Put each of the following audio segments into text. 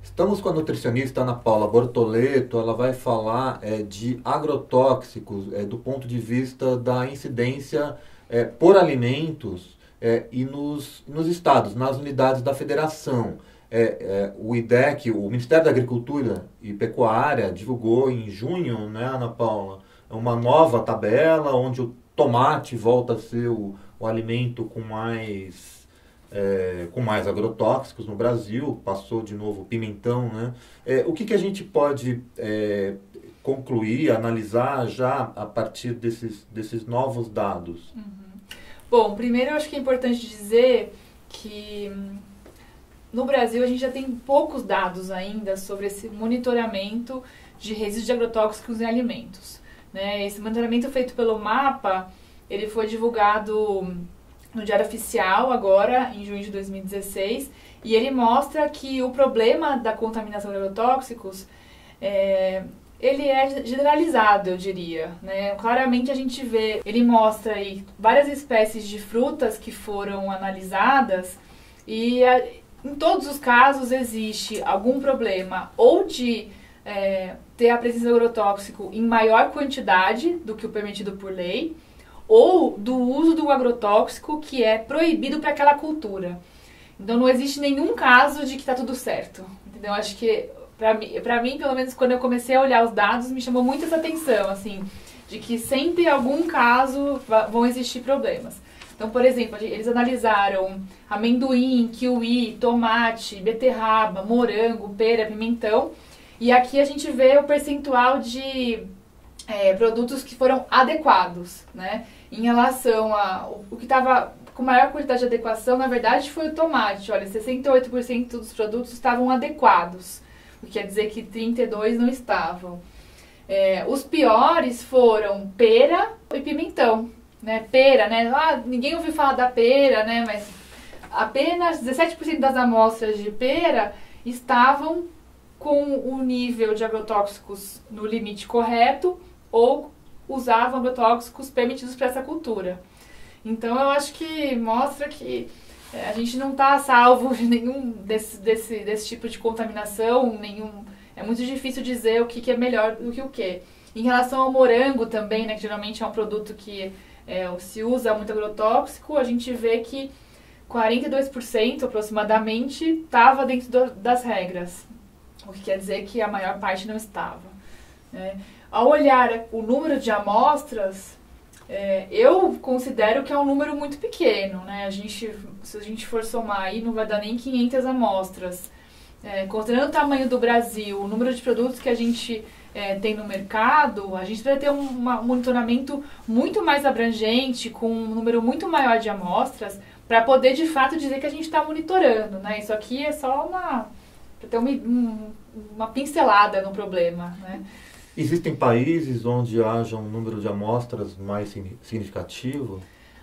Estamos com a nutricionista Ana Paula Bortoleto. Ela vai falar de agrotóxicos do ponto de vista da incidência por alimentos e nos estados, nas unidades da federação. O IDEC, o Ministério da Agricultura e Pecuária, divulgou em junho, né, Ana Paula, uma nova tabela onde o tomate volta a ser o alimento com mais agrotóxicos no Brasil, passou de novo o pimentão, né? O que a gente pode concluir, analisar já a partir desses novos dados? Bom, primeiro eu acho que é importante dizer que no Brasil a gente já tem poucos dados ainda sobre esse monitoramento de resíduos de agrotóxicos em alimentos, né? Esse monitoramento feito pelo MAPA, ele foi divulgado no Diário Oficial agora, em junho de 2016, e ele mostra que o problema da contaminação de agrotóxicos ele é generalizado, eu diria, né? Claramente a gente vê, ele mostra aí várias espécies de frutas que foram analisadas e em todos os casos existe algum problema ou de ter a presença de agrotóxico em maior quantidade do que o permitido por lei, ou do uso do agrotóxico que é proibido para aquela cultura. Então não existe nenhum caso de que está tudo certo. Entendeu? Acho que, para mim, pelo menos quando eu comecei a olhar os dados, me chamou muito essa atenção, assim, de que sempre em algum caso vão existir problemas. Então, por exemplo, eles analisaram amendoim, kiwi, tomate, beterraba, morango, pera, pimentão, e aqui a gente vê o percentual de produtos que foram adequados, né? Em relação o que estava com maior quantidade de adequação, na verdade, foi o tomate. Olha, 68% dos produtos estavam adequados, o que quer dizer que 32% não estavam. Os piores foram pera e pimentão, né? Pera, né? Ninguém ouviu falar da pera, né? Mas apenas 17% das amostras de pera estavam com o nível de agrotóxicos no limite correto ou usavam agrotóxicos permitidos para essa cultura. Então eu acho que mostra que a gente não está salvo de nenhum desse tipo de contaminação, é muito difícil dizer o que é melhor do que o que. Em relação ao morango também, né, que geralmente é um produto que se usa muito agrotóxico, a gente vê que 42% aproximadamente estava dentro das regras, o que quer dizer que a maior parte não estava, né? Ao olhar o número de amostras, eu considero que é um número muito pequeno, né? Se a gente for somar aí, não vai dar nem 500 amostras. Considerando o tamanho do Brasil, o número de produtos que a gente tem no mercado, a gente vai ter um monitoramento muito mais abrangente, com um número muito maior de amostras, para poder, de fato, dizer que a gente está monitorando, né? Isso aqui é só para ter uma pincelada no problema, né? Existem países onde haja um número de amostras mais significativo?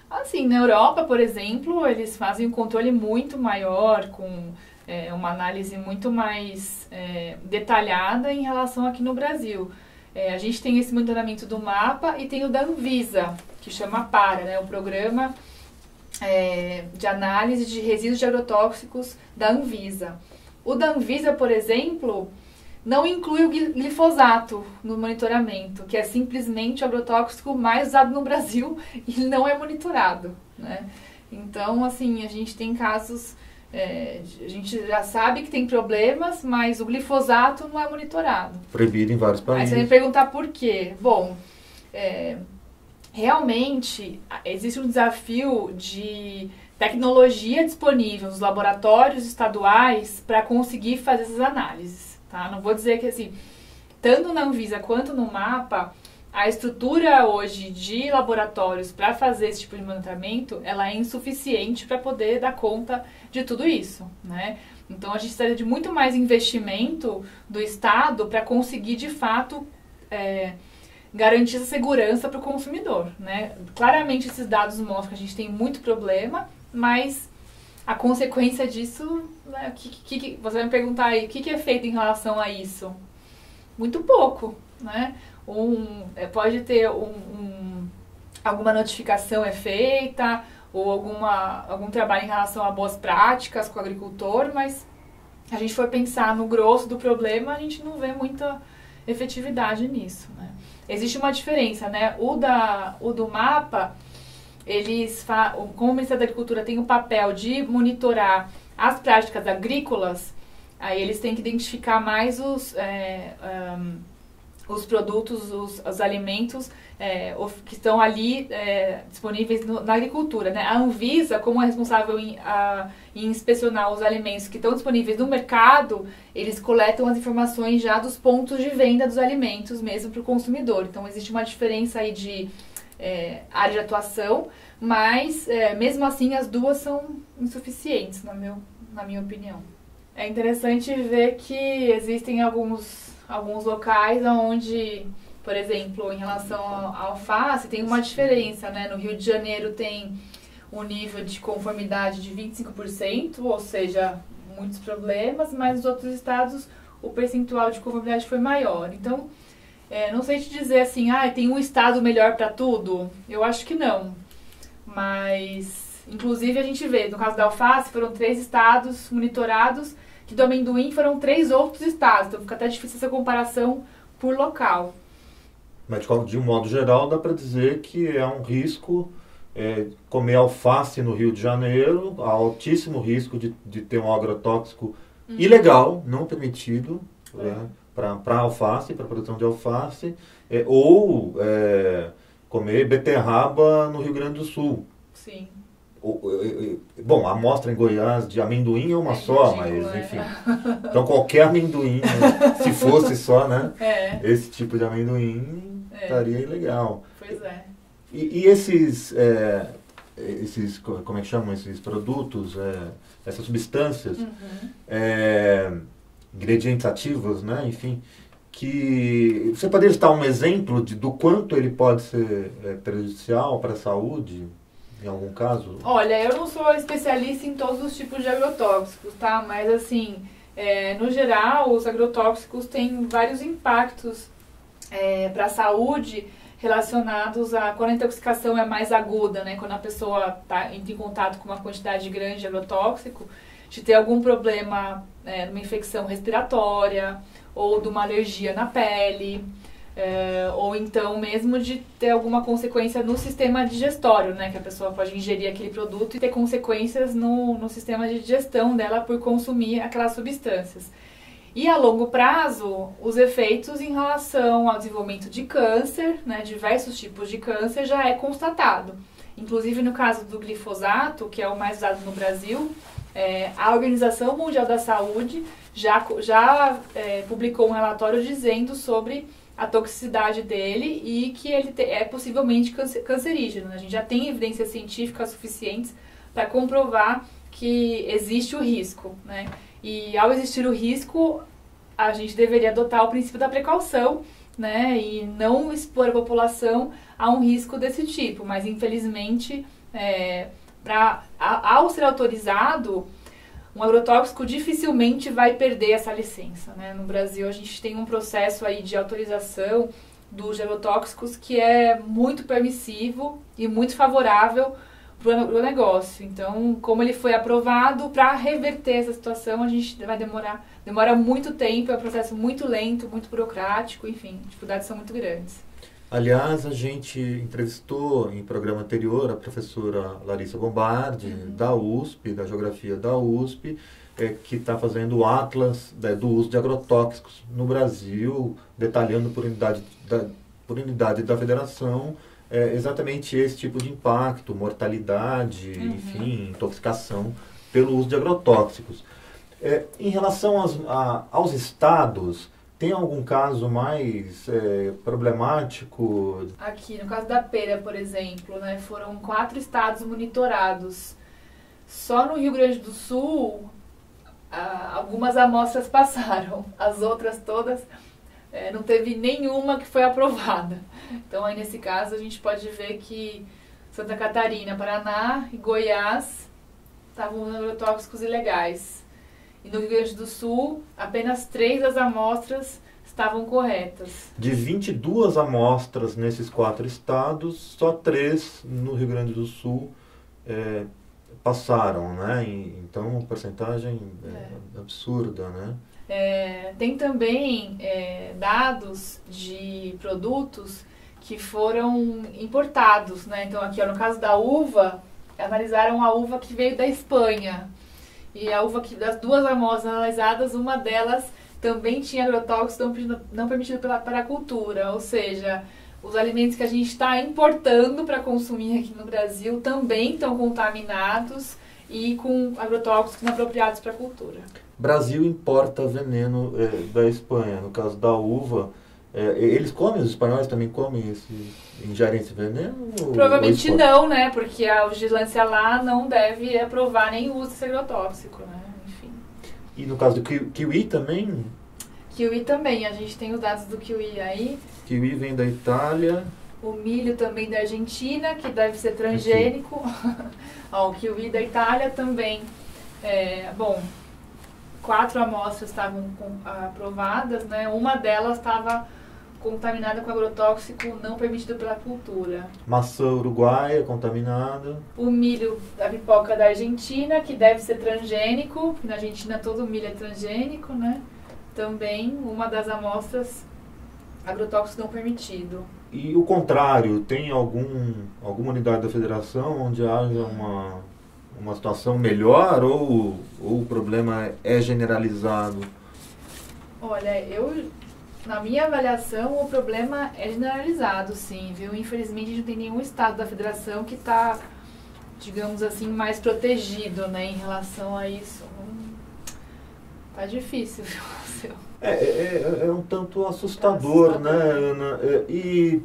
Assim, na Europa, por exemplo, eles fazem um controle muito maior, com uma análise muito mais detalhada em relação aqui no Brasil. A gente tem esse monitoramento do MAPA e tem o da Anvisa, que chama PARA, né, o Programa de Análise de Resíduos de Agrotóxicos da Anvisa. O da Anvisa, por exemplo, não inclui o glifosato no monitoramento, que é simplesmente o agrotóxico mais usado no Brasil e não é monitorado, né? Então, assim, a gente tem casos, a gente já sabe que tem problemas, mas o glifosato não é monitorado. Proibido em vários países. Aí você vai me perguntar por quê. Bom, realmente existe um desafio de tecnologia disponível nos laboratórios estaduais para conseguir fazer essas análises. Tá? Não vou dizer que, assim, tanto na Anvisa quanto no MAPA, a estrutura hoje de laboratórios para fazer esse tipo de monitoramento, ela é insuficiente para poder dar conta de tudo isso, né? Então, a gente precisa de muito mais investimento do Estado para conseguir, de fato, garantir essa segurança para o consumidor, né? Claramente, esses dados mostram que a gente tem muito problema, mas a consequência disso, né, você vai me perguntar aí, o que é feito em relação a isso? Muito pouco, né? Pode ter alguma notificação é feita ou algum trabalho em relação a boas práticas com o agricultor, mas a gente for pensar no grosso do problema, a gente não vê muita efetividade nisso, né? Existe uma diferença, né? O do mapa, como o Ministério da Agricultura tem o papel de monitorar as práticas agrícolas, aí eles têm que identificar mais os produtos, os alimentos que estão ali disponíveis na agricultura, né? A Anvisa, como é responsável em inspecionar os alimentos que estão disponíveis no mercado, eles coletam as informações já dos pontos de venda dos alimentos mesmo para o consumidor. Então existe uma diferença aí de área de atuação, mas mesmo assim as duas são insuficientes, na minha opinião. É interessante ver que existem alguns locais onde, por exemplo, em relação à alface, tem uma diferença, né? No Rio de Janeiro tem um nível de conformidade de 25%, ou seja, muitos problemas, mas nos outros estados o percentual de conformidade foi maior. Então, não sei te dizer assim, tem um estado melhor para tudo. Eu acho que não. Mas, inclusive, a gente vê, no caso da alface, foram 3 estados monitorados, que do amendoim foram 3 outros estados. Então, fica até difícil essa comparação por local. Mas, de um modo geral, dá para dizer que é um risco comer alface no Rio de Janeiro, há altíssimo risco de ter um agrotóxico ilegal, não permitido, para alface, para produção de alface, ou comer beterraba no Rio Grande do Sul. Sim. Bom, a amostra em Goiás de amendoim é uma só, ridículo, mas enfim. Então qualquer amendoim, né, se fosse só, né, esse tipo de amendoim estaria ilegal. Pois é. E esses, como é que chamam esses produtos, essas substâncias, ingredientes ativos, né, enfim, que você poderia citar um exemplo do quanto ele pode ser prejudicial para a saúde? Em algum caso? Olha, eu não sou especialista em todos os tipos de agrotóxicos, tá? Mas, assim, no geral, os agrotóxicos têm vários impactos para a saúde relacionados a quando a intoxicação é mais aguda, né? Quando a pessoa entra em contato com uma quantidade grande de agrotóxico, de ter algum problema, numa infecção respiratória ou de uma alergia na pele. Ou então mesmo de ter alguma consequência no sistema digestório, né? Que a pessoa pode ingerir aquele produto e ter consequências no sistema de digestão dela por consumir aquelas substâncias. E a longo prazo, os efeitos em relação ao desenvolvimento de câncer, né? Diversos tipos de câncer já é constatado. Inclusive no caso do glifosato, que é o mais usado no Brasil, a Organização Mundial da Saúde já publicou um relatório dizendo sobre a toxicidade dele e que ele é possivelmente cancerígeno. A gente já tem evidências científicas suficientes para comprovar que existe o risco, né? E ao existir o risco, a gente deveria adotar o princípio da precaução, né? E não expor a população a um risco desse tipo. Mas, infelizmente, ao ser autorizado, um agrotóxico dificilmente vai perder essa licença, né? No Brasil, a gente tem um processo aí de autorização dos agrotóxicos que é muito permissivo e muito favorável para o negócio. Então, como ele foi aprovado, para reverter essa situação, a gente vai demora muito tempo, é um processo muito lento, muito burocrático, enfim, as dificuldades são muito grandes. Aliás, a gente entrevistou em programa anterior a professora Larissa Bombardi, da USP, da Geografia da USP, que está fazendo o Atlas do uso de agrotóxicos no Brasil, detalhando por unidade da federação exatamente esse tipo de impacto, mortalidade, enfim, intoxicação pelo uso de agrotóxicos. Em relação aos estados, tem algum caso mais problemático? Aqui, no caso da pera, por exemplo, né, foram 4 estados monitorados. Só no Rio Grande do Sul, algumas amostras passaram. As outras todas, não teve nenhuma que foi aprovada. Então, aí nesse caso, a gente pode ver que Santa Catarina, Paraná e Goiás estavam usando agrotóxicos ilegais. E no Rio Grande do Sul, apenas 3 das amostras estavam corretas. De 22 amostras nesses 4 estados, só 3 no Rio Grande do Sul passaram, né? Então, uma porcentagem absurda, né? Tem também dados de produtos que foram importados, né? Então, aqui, no caso da uva, analisaram a uva que veio da Espanha. E a uva das 2 amostras analisadas, uma delas também tinha agrotóxicos não permitido para a cultura. Ou seja, os alimentos que a gente está importando para consumir aqui no Brasil também estão contaminados e com agrotóxicos inapropriados para a cultura. Brasil importa veneno da Espanha. No caso da uva, eles comem, os espanhóis também comem ingerem esse veneno? Provavelmente não, né? Porque a vigilância lá não deve aprovar nem uso desse agrotóxico, né? Enfim. E no caso do kiwi também? Kiwi também, a gente tem os dados do kiwi aí. Kiwi vem da Itália. O milho também da Argentina, que deve ser transgênico. Ó, o kiwi da Itália também. 4 amostras estavam aprovadas, né? Uma delas estava contaminada com agrotóxico não permitido pela cultura. Maçã uruguaia contaminada. O milho da pipoca da Argentina, que deve ser transgênico. Na Argentina todo milho é transgênico, né? Também uma das amostras agrotóxico não permitido. E o contrário, tem alguma unidade da federação onde haja uma situação melhor ou o problema é generalizado? Olha, na minha avaliação, o problema é generalizado, sim, viu? Infelizmente, a gente não tem nenhum estado da federação que está, digamos assim, mais protegido, né, em relação a isso. Tá difícil, viu? É um tanto assustador, né, Ana? E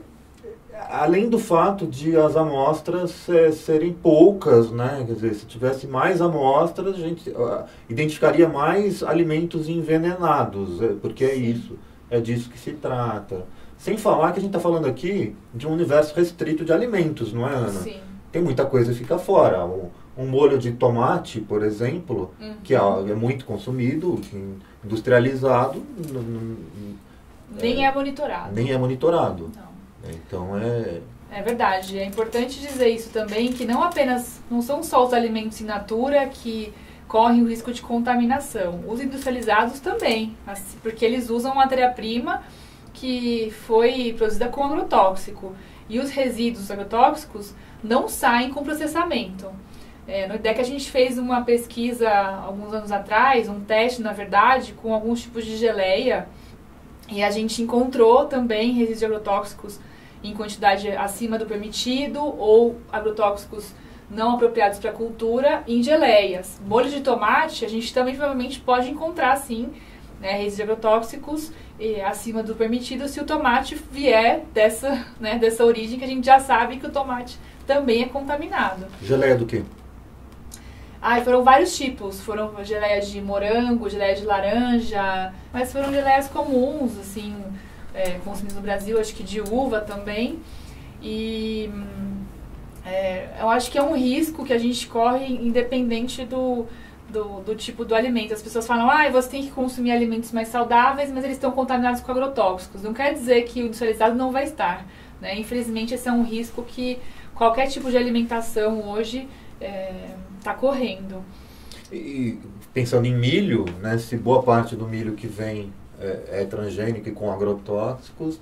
além do fato de as amostras serem poucas, né? Quer dizer, se tivesse mais amostras, a gente identificaria mais alimentos envenenados, porque isso. É disso que se trata. Sem falar que a gente está falando aqui de um universo restrito de alimentos, não é, Ana? Sim. Tem muita coisa que fica fora. Um molho de tomate, por exemplo, que é muito consumido, industrializado... Nem é monitorado. Nem é monitorado. Não. Então É verdade. É importante dizer isso também, que não são só os alimentos in natura que correm o risco de contaminação. Os industrializados também, porque eles usam matéria-prima que foi produzida com agrotóxico. E os resíduos agrotóxicos não saem com processamento. No IDEC a gente fez uma pesquisa alguns anos atrás, um teste, na verdade, com alguns tipos de geleia. E a gente encontrou também resíduos agrotóxicos em quantidade acima do permitido ou agrotóxicos não apropriados para a cultura em geleias. Molho de tomate, a gente também provavelmente pode encontrar, sim, resíduos agrotóxicos acima do permitido se o tomate vier dessa origem, que a gente já sabe que o tomate também é contaminado. Geleia do quê? Foram vários tipos. Foram geleias de morango, geleias de laranja, mas foram geleias comuns, assim, consumidas no Brasil, acho que de uva também. E eu acho que é um risco que a gente corre independente do tipo do alimento. As pessoas falam, você tem que consumir alimentos mais saudáveis, mas eles estão contaminados com agrotóxicos. Não quer dizer que o industrializado não vai estar, né? Infelizmente, esse é um risco que qualquer tipo de alimentação hoje está correndo. E pensando em milho, né, se boa parte do milho que vem é transgênico e com agrotóxicos,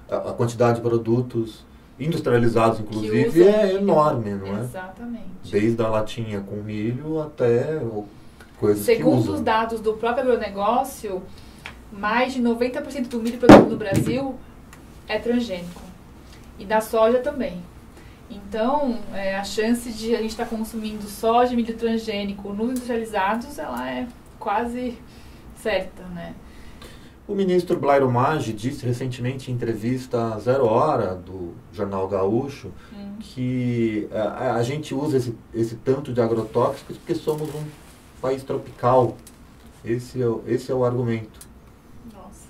a quantidade de produtos industrializados, inclusive, é enorme, não é? Exatamente. Desde a latinha com milho até coisas que Segundo usam. os dados do próprio agronegócio, mais de 90% do milho produzido no Brasil é transgênico. E da soja também. Então, a chance de a gente estar consumindo soja e milho transgênico nos industrializados, ela é quase certa, né? O ministro Blairo Maggi disse recentemente em entrevista a 0 Hora do Jornal Gaúcho que a gente usa esse tanto de agrotóxicos porque somos um país tropical. Esse é o argumento. Nossa.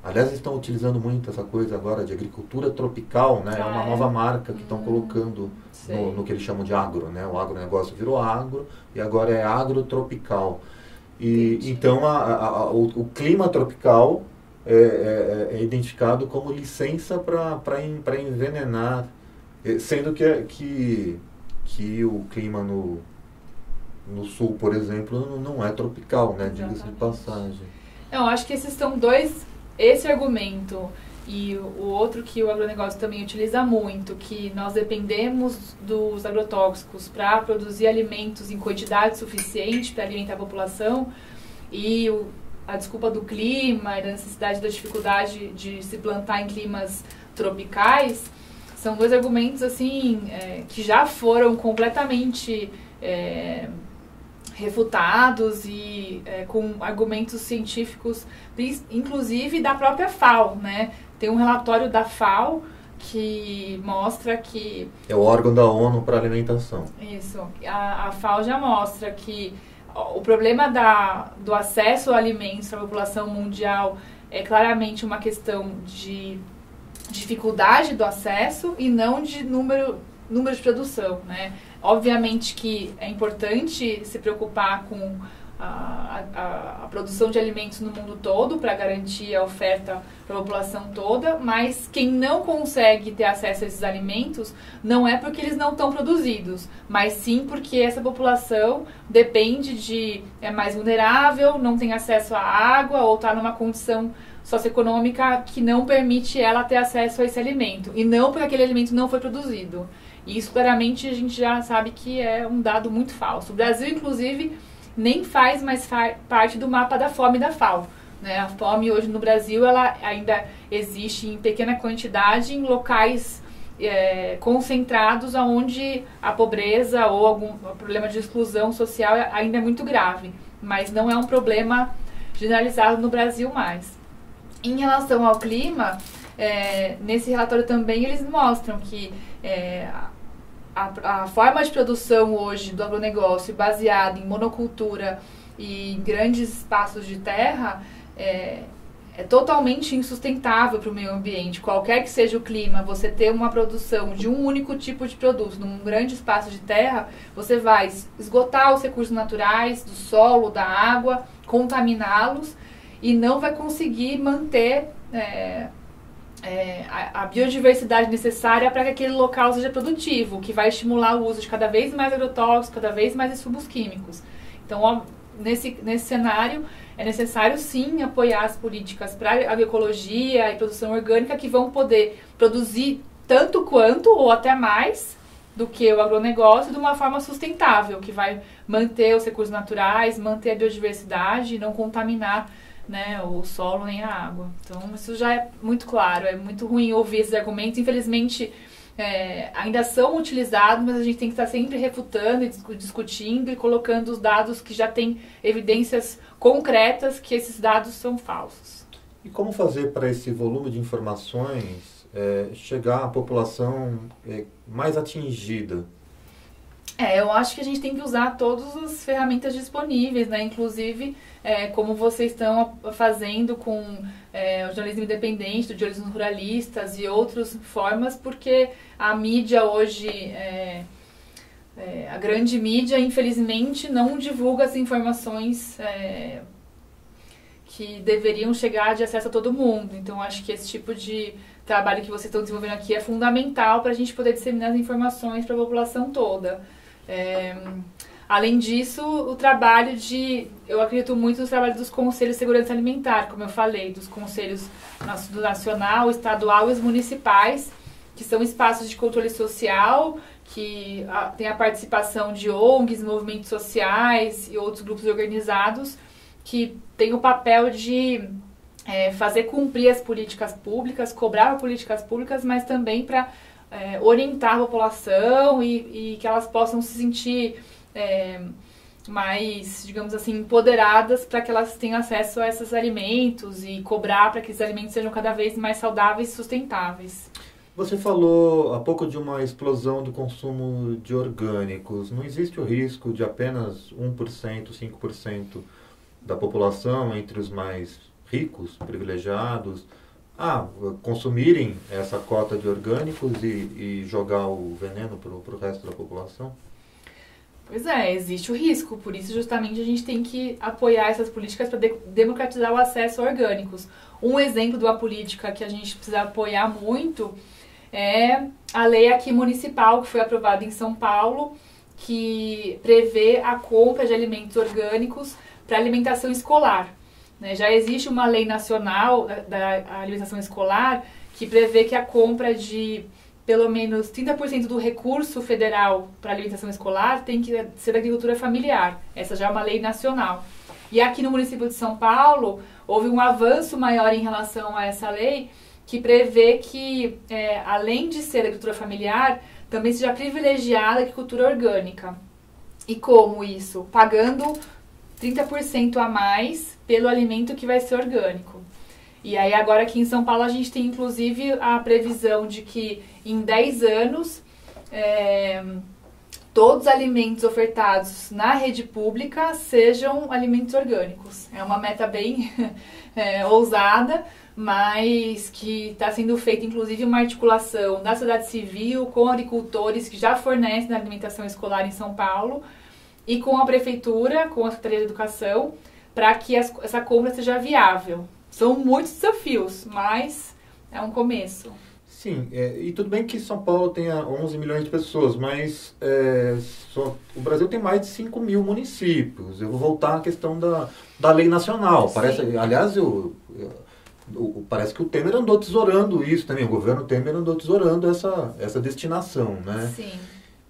Aliás, eles estão utilizando muito essa coisa agora de agricultura tropical, né? É uma nova marca que estão colocando no que eles chamam de agro, né? O agronegócio virou agro e agora é agrotropical. E então o clima tropical é identificado como licença para envenenar, sendo que o clima no sul, por exemplo, não é tropical, né? Diga-se de passagem. Eu acho que esses são dois, esse argumento e o outro que o agronegócio também utiliza muito, que nós dependemos dos agrotóxicos para produzir alimentos em quantidade suficiente para alimentar a população, e a desculpa do clima e da necessidade, da dificuldade de se plantar em climas tropicais, são dois argumentos assim que já foram completamente refutados e com argumentos científicos, inclusive da própria FAO, né? Tem um relatório da FAO que mostra que... É o órgão da ONU para alimentação. Isso. A FAO já mostra que o problema do acesso a alimentos para a população mundial é claramente uma questão de dificuldade do acesso e não de número de produção, né? Obviamente que é importante se preocupar com a produção de alimentos no mundo todo para garantir a oferta para a população toda, mas quem não consegue ter acesso a esses alimentos não é porque eles não estão produzidos, mas sim porque essa população é mais vulnerável, não tem acesso à água ou está numa condição socioeconômica que não permite ela ter acesso a esse alimento, e não porque aquele alimento não foi produzido. E isso claramente a gente já sabe que é um dado muito falso. O Brasil, inclusive, nem faz mais parte do mapa da fome da FAO, né? A fome hoje no Brasil ela ainda existe em pequena quantidade em locais concentrados onde a pobreza ou algum problema de exclusão social ainda é muito grave, mas não é um problema generalizado no Brasil mais. Em relação ao clima, nesse relatório também eles mostram que a forma de produção hoje do agronegócio baseada em monocultura e em grandes espaços de terra é totalmente insustentável para o meio ambiente. Qualquer que seja o clima, você ter uma produção de um único tipo de produto num grande espaço de terra, você vai esgotar os recursos naturais do solo, da água, contaminá-los e não vai conseguir manter a biodiversidade necessária para que aquele local seja produtivo, que vai estimular o uso de cada vez mais agrotóxicos, cada vez mais insumos químicos. Então, nesse cenário, é necessário sim apoiar as políticas para agroecologia e produção orgânica que vão poder produzir tanto quanto ou até mais do que o agronegócio de uma forma sustentável, que vai manter os recursos naturais, manter a biodiversidade e não contaminar, né, o solo nem a água. Então, isso já é muito claro. É muito ruim ouvir esses argumentos. Infelizmente, ainda são utilizados, mas a gente tem que estar sempre refutando e discutindo e colocando os dados que já têm evidências concretas que esses dados são falsos. E como fazer para esse volume de informações chegar à população mais atingida? Eu acho que a gente tem que usar todas as ferramentas disponíveis, né? Inclusive, como vocês estão fazendo com o jornalismo independente, do jornalismo ruralistas e outras formas, porque a mídia hoje, a grande mídia, infelizmente, não divulga as informações que deveriam chegar de acesso a todo mundo. Então, acho que esse tipo de trabalho que vocês estão desenvolvendo aqui é fundamental para a gente poder disseminar as informações para a população toda. Além disso, eu acredito muito no trabalho dos Conselhos de Segurança Alimentar, como eu falei, dos Conselhos do Nacional, Estadual e os municipais, que são espaços de controle social, que tem a participação de ONGs, movimentos sociais e outros grupos organizados, que têm o papel de fazer cumprir as políticas públicas, cobrar políticas públicas, mas também para orientar a população e que elas possam se sentir mais, digamos assim, empoderadas para que elas tenham acesso a esses alimentos e cobrar para que esses alimentos sejam cada vez mais saudáveis e sustentáveis. Você falou há pouco de uma explosão do consumo de orgânicos. Não existe o risco de apenas 1%, 5% da população, entre os mais ricos, privilegiados, consumirem essa cota de orgânicos e jogar o veneno para o resto da população? Pois é, existe o risco, por isso justamente a gente tem que apoiar essas políticas para democratizar o acesso a orgânicos. Um exemplo de uma política que a gente precisa apoiar muito é a lei aqui municipal, que foi aprovada em São Paulo, que prevê a compra de alimentos orgânicos para alimentação escolar. Né? Já existe uma lei nacional da alimentação escolar que prevê que a compra de pelo menos 30% do recurso federal para alimentação escolar tem que ser da agricultura familiar. Essa já é uma lei nacional. E aqui no município de São Paulo, houve um avanço maior em relação a essa lei, que prevê que, além de ser agricultura familiar, também seja privilegiada a agricultura orgânica. E como isso? Pagando 30% a mais pelo alimento que vai ser orgânico. E aí agora aqui em São Paulo a gente tem inclusive a previsão de que em 10 anos todos os alimentos ofertados na rede pública sejam alimentos orgânicos. É uma meta bem ousada, mas que está sendo feita inclusive uma articulação da sociedade civil com agricultores que já fornecem alimentação escolar em São Paulo e com a prefeitura, com a Secretaria de Educação, para que essa compra seja viável. São muitos desafios, mas é um começo. Sim, e tudo bem que São Paulo tenha 11 milhões de pessoas, mas o Brasil tem mais de 5 mil municípios. Eu vou voltar à questão da lei nacional. Aliás, parece que o Temer andou tesourando isso também, o governo Temer andou tesourando essa destinação, né? Sim.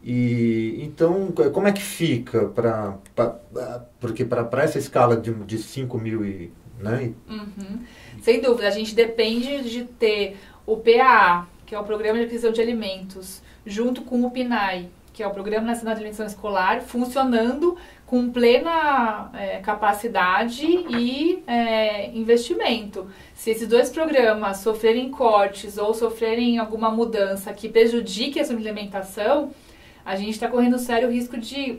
E então, como é que fica porque para essa escala de 5 mil né? Uhum. Sem dúvida, a gente depende de ter o PAA, que é o Programa de Aquisição de Alimentos, junto com o PNAE, que é o Programa Nacional de Alimentação Escolar, funcionando com plena capacidade e investimento. Se esses dois programas sofrerem cortes ou sofrerem alguma mudança que prejudique essa implementação, a gente está correndo sério risco de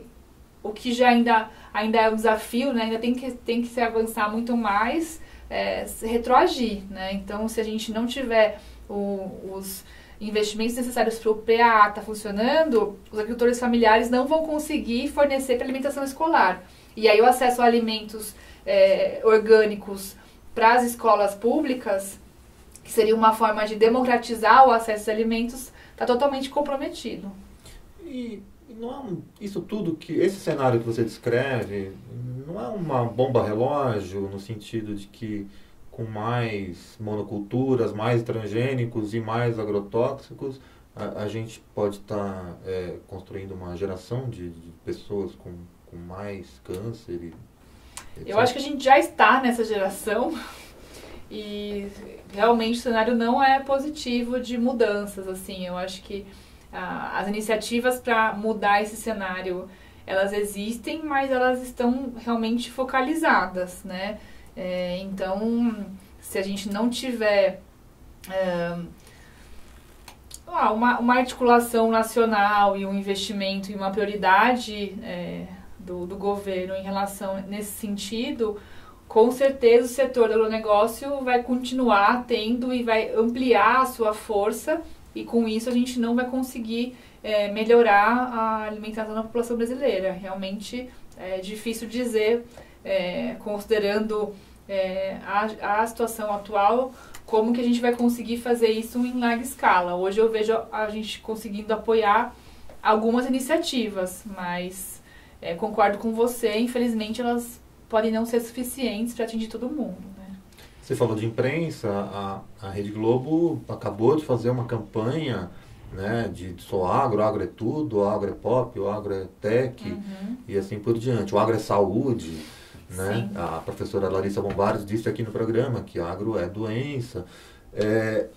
o que já ainda é um desafio, né? Ainda tem que se avançar muito mais, retroagir, né? Então, se a gente não tiver os investimentos necessários para o PAA estar funcionando, os agricultores familiares não vão conseguir fornecer para alimentação escolar. E aí o acesso a alimentos orgânicos para as escolas públicas, que seria uma forma de democratizar o acesso a alimentos, está totalmente comprometido. E não isso tudo esse cenário que você descreve, não é uma bomba relógio no sentido de que com mais monoculturas, mais transgênicos e mais agrotóxicos, a gente pode estar construindo uma geração de pessoas com mais câncer? Eu acho que a gente já está nessa geração e realmente o cenário não é positivo de mudanças, assim. Eu acho que as iniciativas para mudar esse cenário, elas existem, mas elas estão realmente focalizadas, né? Então, se a gente não tiver uma articulação nacional e um investimento e uma prioridade do governo em relação nesse sentido, com certeza o setor do agronegócio vai continuar tendo e vai ampliar a sua força, e com isso a gente não vai conseguir melhorar a alimentação da população brasileira. Realmente é difícil dizer, considerando a situação atual, como que a gente vai conseguir fazer isso em larga escala. Hoje eu vejo a gente conseguindo apoiar algumas iniciativas, mas concordo com você, infelizmente elas podem não ser suficientes para atingir todo mundo, né? Você falou de imprensa, a Rede Globo acabou de fazer uma campanha, né, de sou agro é tudo, o agro é pop, o agro é tech, e assim por diante. O agro é saúde, né? Sim. A professora Larissa Bombardes disse aqui no programa que agro é doença.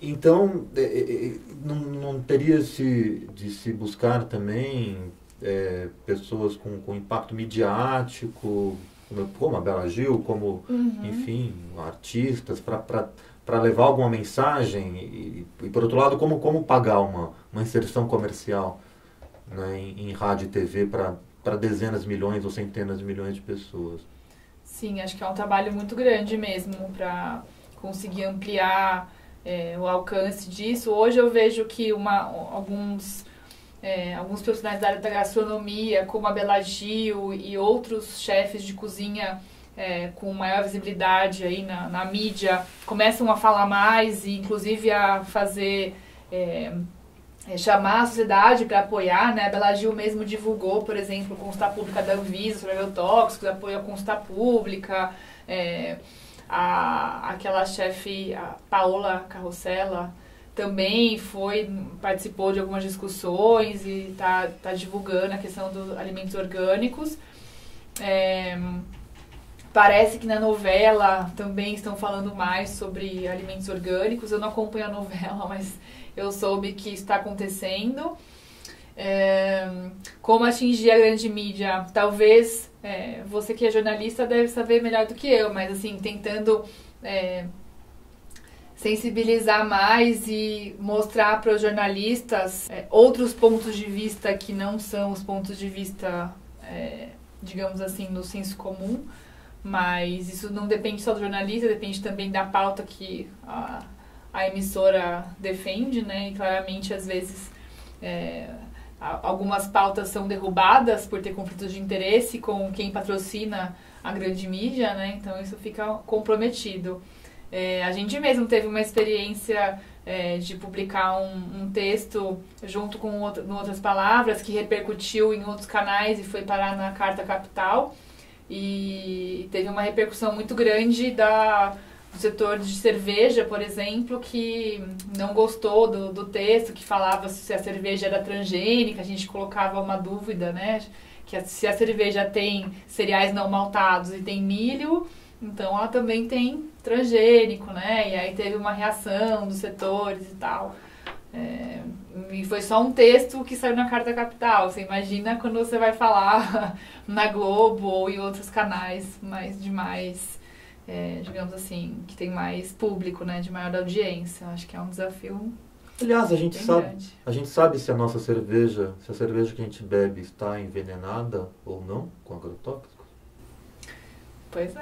Então, não teria de se buscar também pessoas com impacto midiático, como a Bela Gil, como, enfim, artistas, para levar alguma mensagem e, por outro lado, como pagar uma inserção comercial, né, em rádio e TV para dezenas de milhões ou centenas de milhões de pessoas? Sim, acho que é um trabalho muito grande mesmo para conseguir ampliar o alcance disso. Hoje eu vejo que alguns alguns profissionais da área da gastronomia, como a Bela Gil e outros chefes de cozinha com maior visibilidade aí na mídia, começam a falar mais e inclusive a fazer... chamar a sociedade para apoiar, né? A Bela Gil mesmo divulgou, por exemplo, a consulta pública da Anvisa sobre agrotóxicos, apoio à consulta pública, aquela chefe, a Paola Carrossela, também participou de algumas discussões e tá divulgando a questão dos alimentos orgânicos. Parece que na novela também estão falando mais sobre alimentos orgânicos. Eu não acompanho a novela, mas eu soube que isso está acontecendo. Como atingir a grande mídia? Talvez você que é jornalista deve saber melhor do que eu, mas assim, tentando sensibilizar mais e mostrar para os jornalistas outros pontos de vista que não são os pontos de vista, digamos assim, no senso comum. Mas isso não depende só do jornalista, depende também da pauta que a emissora defende, né? E claramente, às vezes, algumas pautas são derrubadas por ter conflitos de interesse com quem patrocina a grande mídia, né? Então isso fica comprometido. A gente mesmo teve uma experiência de publicar um texto junto com outras palavras que repercutiu em outros canais e foi parar na Carta Capital. E teve uma repercussão muito grande do setor de cerveja, por exemplo, que não gostou do texto, que falava se a cerveja era transgênica. A gente colocava uma dúvida, né? Que se a cerveja tem cereais não maltados e tem milho, então ela também tem transgênico, né? E aí teve uma reação dos setores e tal. E foi só um texto que saiu na Carta Capital. Você imagina quando você vai falar na Globo ou em outros canais digamos assim, que tem mais público, né, de maior audiência. Acho que é um desafio. Aliás, a gente sabe se a cerveja que a gente bebe está envenenada ou não com agrotóxicos? Pois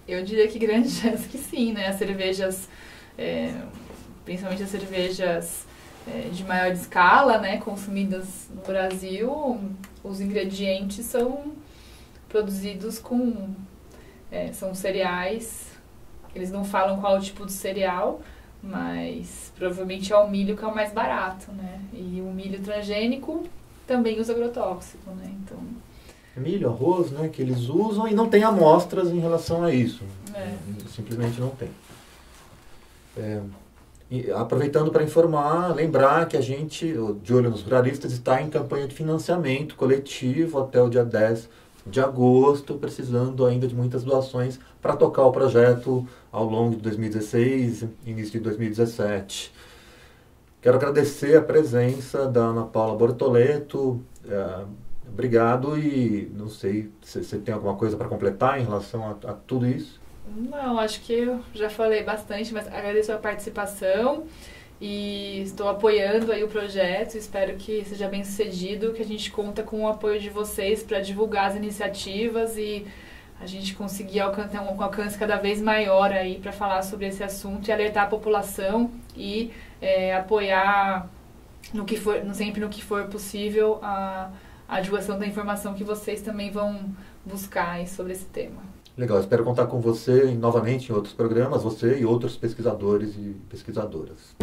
eu diria que grande chance que sim, né? As cervejas, principalmente as cervejas de maior escala, né, consumidas no Brasil, os ingredientes são produzidos são cereais. Eles não falam qual é o tipo de cereal, mas provavelmente é o milho que é o mais barato, né? E o milho transgênico também usa agrotóxico, né? Então... milho, arroz, né, que eles usam e não tem amostras em relação a isso. Simplesmente não tem. Aproveitando para informar, lembrar que a gente, de Olho nos Ruralistas, está em campanha de financiamento coletivo até o dia 10 de agosto, precisando ainda de muitas doações para tocar o projeto ao longo de 2016 e início de 2017. Quero agradecer a presença da Ana Paula Bortoleto. Obrigado e não sei se você tem alguma coisa para completar em relação a tudo isso. Não, acho que eu já falei bastante, mas agradeço a participação e estou apoiando aí o projeto. Espero que seja bem sucedido, que a gente conta com o apoio de vocês para divulgar as iniciativas e a gente conseguir alcançar um alcance cada vez maior aí para falar sobre esse assunto e alertar a população e apoiar sempre no que for possível a divulgação da informação que vocês também vão buscar aí sobre esse tema. Legal, espero contar com você novamente em outros programas, você e outros pesquisadores e pesquisadoras.